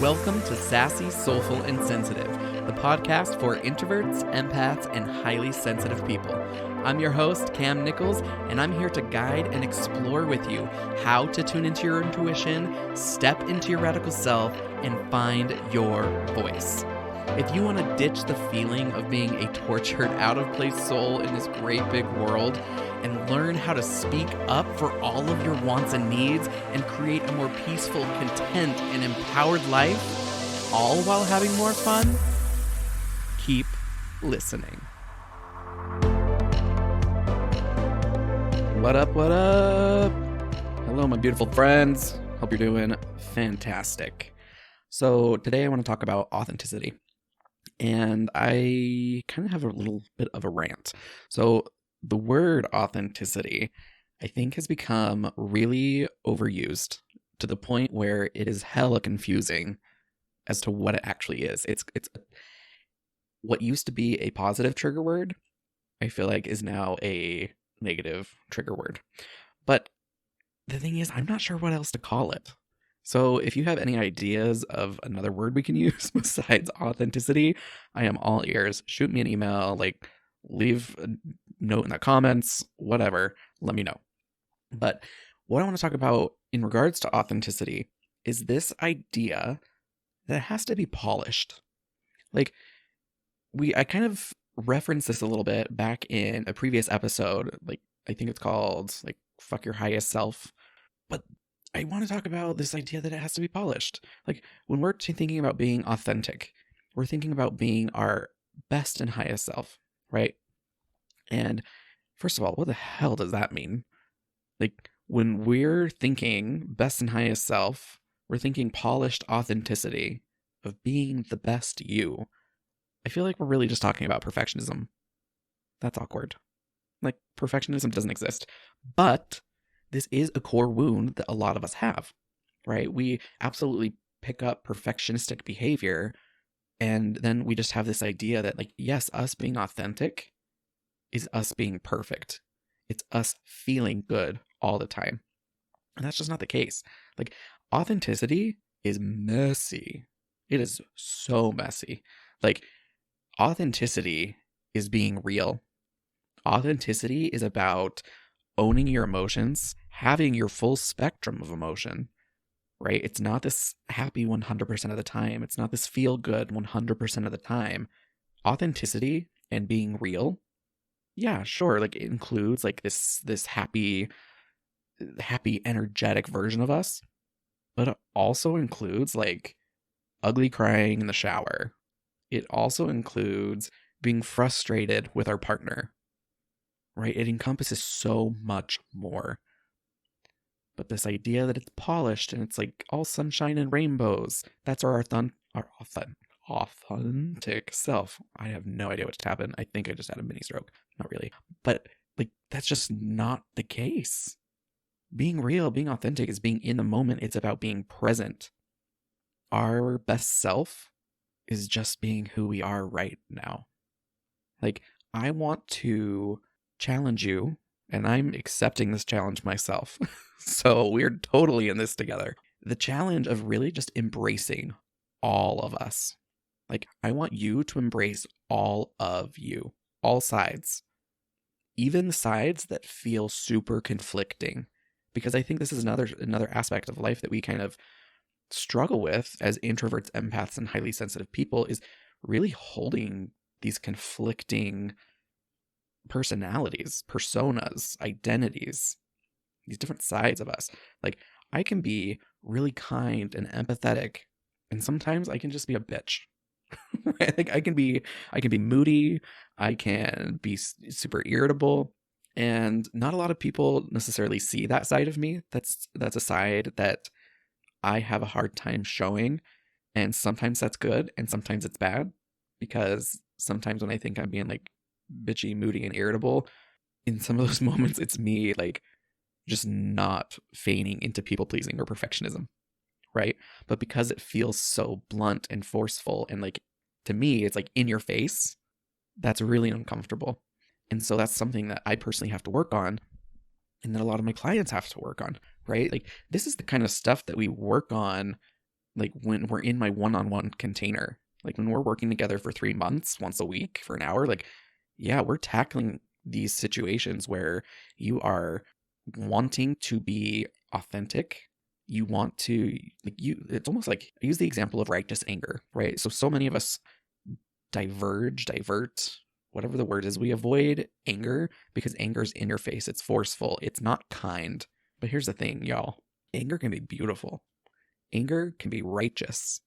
Welcome to Sassy, Soulful, and Sensitive, the podcast for introverts, empaths, and highly sensitive people. I'm your host, Cam Nichols, and I'm here to guide and explore with you how to tune into your intuition, step into your radical self, and find your voice. If you want to ditch the feeling of being a tortured, out-of-place soul in this great big world, and learn how to speak up for all of your wants and needs and create a more peaceful, content, and empowered life, all while having more fun, keep listening. What up, what up? Hello, my beautiful friends. Hope you're doing fantastic. So today I want to talk about authenticity. And I kind of have a little bit of a rant. So the word authenticity, I think, has become really overused to the point where it is hella confusing as to what it actually is. It's what used to be a positive trigger word, I feel like is now a negative trigger word. But the thing is, I'm not sure what else to call it. So if you have any ideas of another word we can use besides authenticity, I am all ears. Shoot me an email, leave a note in the comments, whatever, let me know. But what I want to talk about in regards to authenticity is this idea that it has to be polished. I kind of referenced this a little bit back in a previous episode, I think it's called Fuck Your Highest Self. But I want to talk about this idea that it has to be polished. When we're thinking about being authentic, we're thinking about being our best and highest self, right? And first of all, what the hell does that mean? When we're thinking best and highest self, we're thinking polished authenticity of being the best you. I feel like we're really just talking about perfectionism. That's awkward. Perfectionism doesn't exist. But this is a core wound that a lot of us have, right? We absolutely pick up perfectionistic behavior, and then we just have this idea that, yes, us being authentic is us being perfect. It's us feeling good all the time. And that's just not the case. Authenticity is messy. It is so messy. Authenticity is being real. Authenticity is about owning your emotions, having your full spectrum of emotion, right? It's not this happy 100% of the time. It's not this feel good 100% of the time. Authenticity and being real, yeah, sure. It includes this happy, energetic version of us, but it also includes ugly crying in the shower. It also includes being frustrated with our partner, right? It encompasses so much more. But this idea that it's polished and it's all sunshine and rainbows, that's our authentic self. I have no idea what just happened. I think I just had a mini stroke. Not really. But that's just not the case. Being real, being authentic is being in the moment. It's about being present. Our best self is just being who we are right now. I want to challenge you, and I'm accepting this challenge myself. So we're totally in this together. The challenge of really just embracing all of us. I want you to embrace all of you, all sides, even the sides that feel super conflicting, because I think this is another aspect of life that we kind of struggle with as introverts, empaths, and highly sensitive people, is really holding these conflicting personalities, personas, identities, these different sides of us. I can be really kind and empathetic, and sometimes I can just be a bitch. Right? I can be moody, I can be super irritable, and not a lot of people necessarily see that side of me. That's a side that I have a hard time showing, and sometimes that's good and sometimes it's bad, because sometimes when I think I'm being bitchy, moody, and irritable, in some of those moments it's me just not feigning into people pleasing or perfectionism, right? But because it feels so blunt and forceful and to me it's in your face, that's really uncomfortable. And so that's something that I personally have to work on, and that a lot of my clients have to work on, right? This is the kind of stuff that we work on like when we're in my one-on-one container, like when we're working together for 3 months, once a week for an hour, like, yeah, we're tackling these situations where you are wanting to be authentic. You want to, like, it's almost like, I use the example of righteous anger, right? So many of us divert, whatever the word is, we avoid anger because anger's in your face. It's forceful. It's not kind. But here's the thing, y'all. Anger can be beautiful. Anger can be righteous.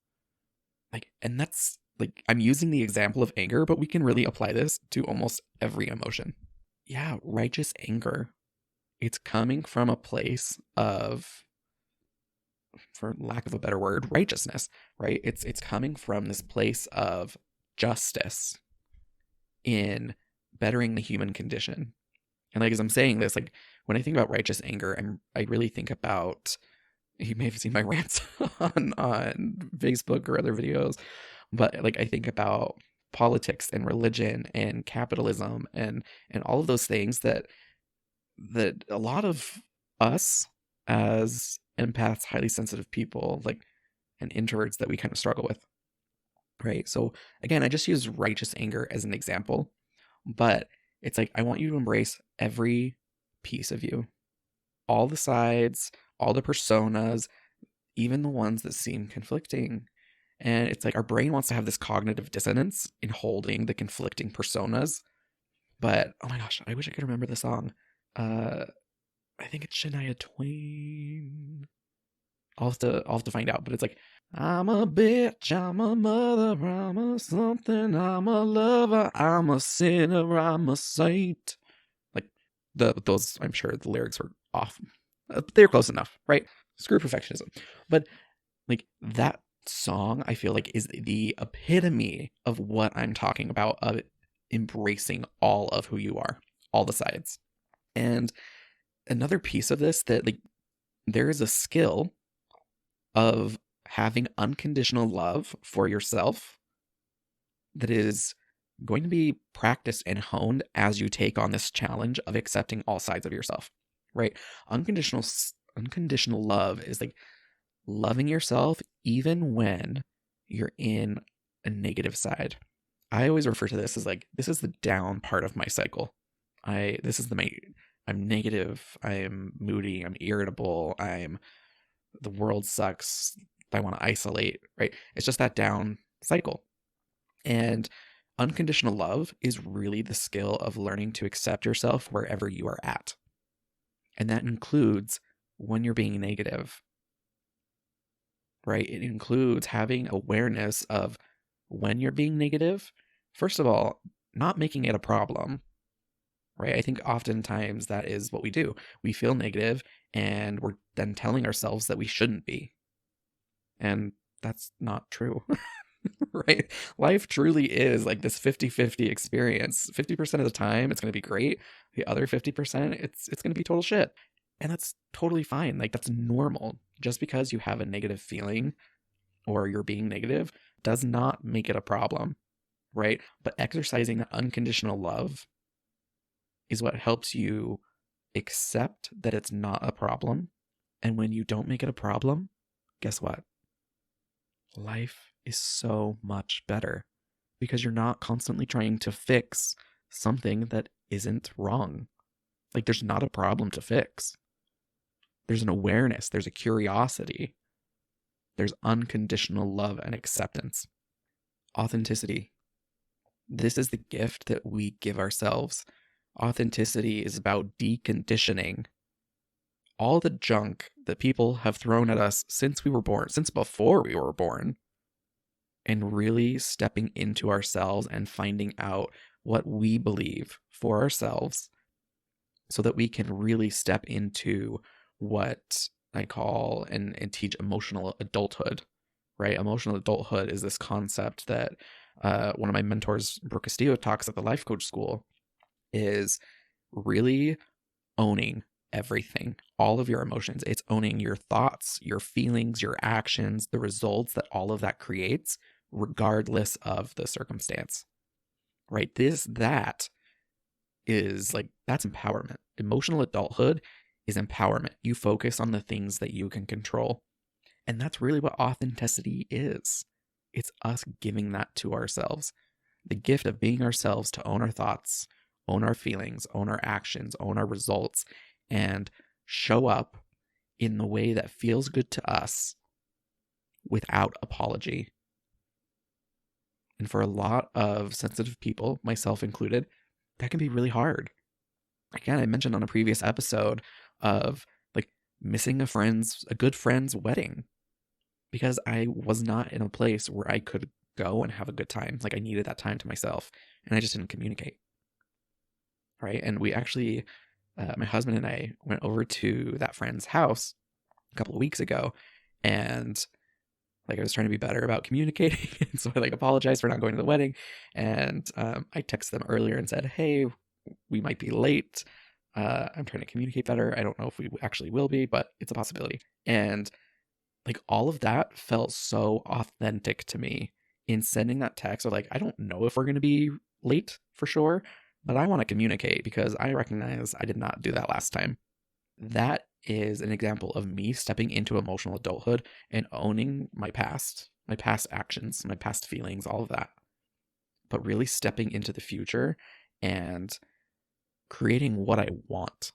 Like, and that's like, I'm using the example of anger, but we can really apply this to almost every emotion. Yeah, righteous anger. It's coming from a place of, for lack of a better word, righteousness, right? It's coming from this place of justice in bettering the human condition. And like, as I'm saying this, like, when I think about righteous anger, I really think about, you may have seen my rants on Facebook or other videos, but like, I think about politics and religion and capitalism and all of those things that a lot of us as empaths, highly sensitive people, like, and introverts, that we kind of struggle with, right? So again, I just use righteous anger as an example, but it's like, I want you to embrace every piece of you, all the sides, all the personas, even the ones that seem conflicting. And it's like, our brain wants to have this cognitive dissonance in holding the conflicting personas. But oh my gosh, I wish I could remember the song. I think it's Shania Twain. I'll have to find out. But it's like, I'm a bitch, I'm a mother, I'm a something, I'm a lover, I'm a sinner, I'm a saint. Like, those, I'm sure the lyrics were off. They're close enough, right? Screw perfectionism. But like, that song, I feel like, is the epitome of what I'm talking about, of embracing all of who you are, all the sides. And another piece of this, that like, there is a skill of having unconditional love for yourself that is going to be practiced and honed as you take on this challenge of accepting all sides of yourself, right? Unconditional love is like loving yourself even when you're in a negative side. I always refer to this as like, this is the down part of my cycle. I'm negative, I'm moody, I'm irritable, the world sucks, I want to isolate, right? It's just that down cycle. And unconditional love is really the skill of learning to accept yourself wherever you are at. And that includes when you're being negative, right? It includes having awareness of when you're being negative. First of all, not making it a problem, right? I think oftentimes that is what we do. We feel negative and we're then telling ourselves that we shouldn't be. And that's not true, right? Life truly is like this 50-50 experience. 50% of the time, it's going to be great. The other 50%, it's going to be total shit. And that's totally fine. Like, that's normal. Just because you have a negative feeling or you're being negative does not make it a problem, right? But exercising unconditional love is what helps you accept that it's not a problem. And when you don't make it a problem, guess what? Life is so much better because you're not constantly trying to fix something that isn't wrong. Like, there's not a problem to fix. There's an awareness, there's a curiosity, there's unconditional love and acceptance. Authenticity. This is the gift that we give ourselves. Authenticity is about deconditioning all the junk that people have thrown at us since we were born, since before we were born, and really stepping into ourselves and finding out what we believe for ourselves so that we can really step into what I call and teach emotional adulthood, right? Emotional adulthood is this concept that one of my mentors, Brooke Castillo, talks at the Life Coach School, is really owning everything, all of your emotions. It's owning your thoughts, your feelings, your actions, the results that all of that creates, regardless of the circumstance, right? That is like, that's empowerment. Emotional adulthood is empowerment. You focus on the things that you can control. And that's really what authenticity is. It's us giving that to ourselves. The gift of being ourselves, to own our thoughts, own our feelings, own our actions, own our results, and show up in the way that feels good to us without apology. And for a lot of sensitive people, myself included, that can be really hard. Again, I mentioned on a previous episode of like missing a good friend's wedding because I was not in a place where I could go and have a good time. Like I needed that time to myself and I just didn't communicate. Right. And we actually, my husband and I went over to that friend's house a couple of weeks ago, and like I was trying to be better about communicating. And so I like apologized for not going to the wedding. And I texted them earlier and said, hey, we might be late. I'm trying to communicate better. I don't know if we actually will be, but it's a possibility. And like all of that felt so authentic to me in sending that text of like, I don't know if we're going to be late for sure, but I want to communicate because I recognize I did not do that last time. That is an example of me stepping into emotional adulthood and owning my past actions, my past feelings, all of that. But really stepping into the future and creating what I want.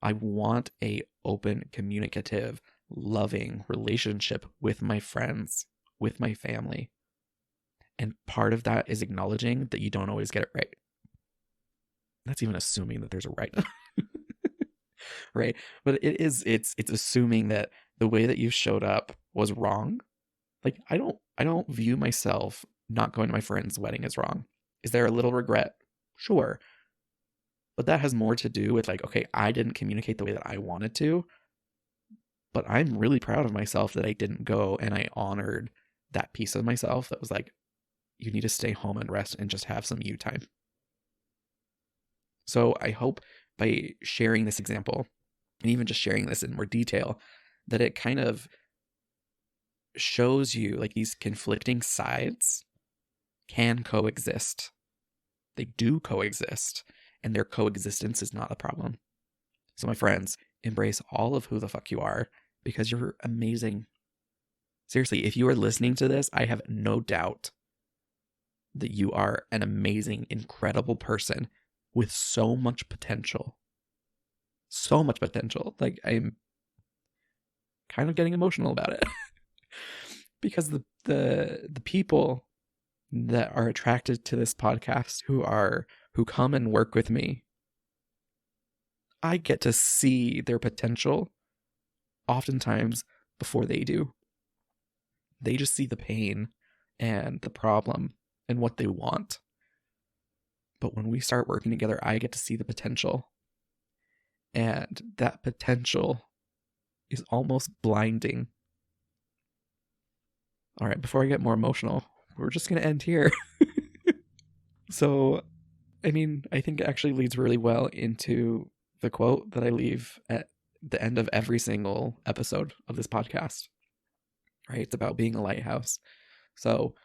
I want a open, communicative, loving relationship with my friends, with my family. And part of that is acknowledging that you don't always get it right. That's even assuming that there's a right. Right? But it's assuming that the way that you showed up was wrong. Like I don't view myself not going to my friend's wedding as wrong. Is there a little regret? Sure. But that has more to do with like, okay, I didn't communicate the way that I wanted to, but I'm really proud of myself that I didn't go, and I honored that piece of myself that was like, you need to stay home and rest and just have some you time. So I hope by sharing this example, and even just sharing this in more detail, that it kind of shows you like these conflicting sides can coexist. They do coexist, and their coexistence is not a problem. So my friends, embrace all of who the fuck you are because you're amazing. Seriously, if you are listening to this, I have no doubt that you are an amazing, incredible person with so much potential. So much potential. Like I'm kind of getting emotional about it. Because the people that are attracted to this podcast who come and work with me, I get to see their potential oftentimes before they do. They just see the pain and the problem and what they want. But when we start working together, I get to see the potential. And that potential is almost blinding. All right, before I get more emotional, we're just going to end here. So, I mean, I think it actually leads really well into the quote that I leave at the end of every single episode of this podcast. Right? It's about being a lighthouse. So,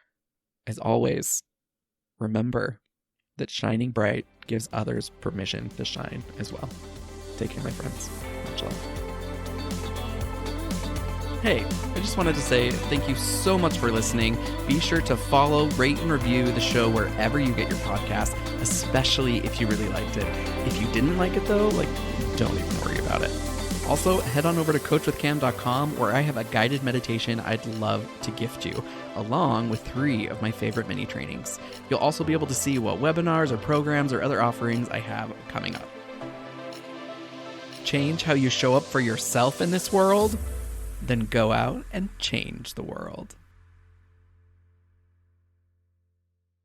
as always, remember that shining bright gives others permission to shine as well. Take care, my friends. Much love. Hey, I just wanted to say thank you so much for listening. Be sure to follow, rate, and review the show wherever you get your podcast, especially if you really liked it. If you didn't like it though, don't even worry about it. Also, head on over to coachwithcam.com where I have a guided meditation I'd love to gift you, along with 3 of my favorite mini trainings. You'll also be able to see what webinars or programs or other offerings I have coming up. Change how you show up for yourself in this world? Then go out and change the world.